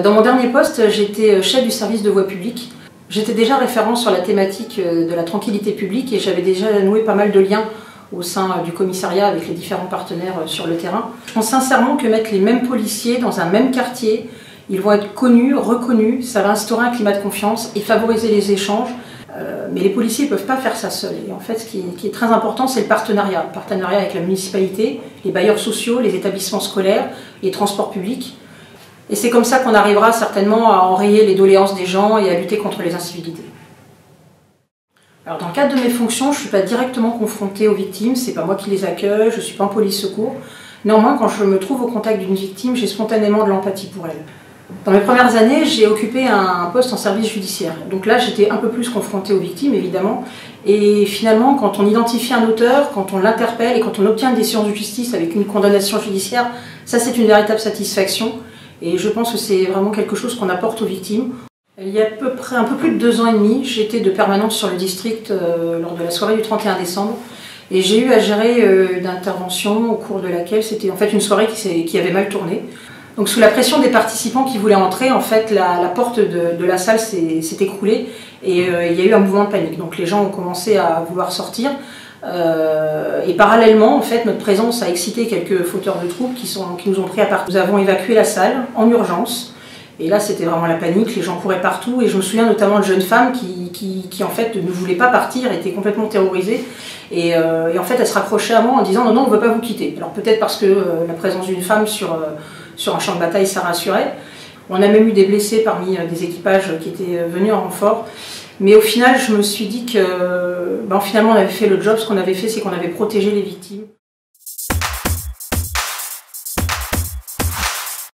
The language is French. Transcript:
Dans mon dernier poste, j'étais chef du service de voie publique. J'étais déjà référent sur la thématique de la tranquillité publique et j'avais déjà noué pas mal de liens au sein du commissariat avec les différents partenaires sur le terrain. Je pense sincèrement que mettre les mêmes policiers dans un même quartier, ils vont être connus, reconnus, ça va instaurer un climat de confiance et favoriser les échanges. Mais les policiers ne peuvent pas faire ça seuls. Et en fait, ce qui est très important, c'est le partenariat. Le partenariat avec la municipalité, les bailleurs sociaux, les établissements scolaires, les transports publics. Et c'est comme ça qu'on arrivera certainement à enrayer les doléances des gens et à lutter contre les incivilités. Alors, dans le cadre de mes fonctions, je ne suis pas directement confrontée aux victimes, c'est pas moi qui les accueille, je ne suis pas en police secours. Néanmoins, quand je me trouve au contact d'une victime, j'ai spontanément de l'empathie pour elle. Dans mes premières années, j'ai occupé un poste en service judiciaire. Donc là, j'étais un peu plus confrontée aux victimes, évidemment. Et finalement, quand on identifie un auteur, quand on l'interpelle et quand on obtient une décision de justice avec une condamnation judiciaire, ça c'est une véritable satisfaction. Et je pense que c'est vraiment quelque chose qu'on apporte aux victimes. Il y a à peu près un peu plus de 2 ans et demi, j'étais de permanente sur le district lors de la soirée du 31 décembre. Et j'ai eu à gérer une intervention au cours de laquelle c'était en fait une soirée qui avait mal tourné. Donc sous la pression des participants qui voulaient entrer, en fait la porte de la salle s'est écroulée et il y a eu un mouvement de panique. Donc les gens ont commencé à vouloir sortir et parallèlement en fait notre présence a excité quelques fauteurs de troubles qui nous ont pris à part. Nous avons évacué la salle en urgence et là c'était vraiment la panique, les gens couraient partout et je me souviens notamment de jeunes femmes qui en fait ne voulaient pas partir, étaient complètement terrorisées et en fait elles se raccrochaient à moi en disant non on ne veut pas vous quitter. Alors peut-être parce que la présence d'une femme sur un champ de bataille, ça rassurait. On a même eu des blessés parmi des équipages qui étaient venus en renfort. Mais au final, je me suis dit que finalement, on avait fait le job. Ce qu'on avait fait, c'est qu'on avait protégé les victimes.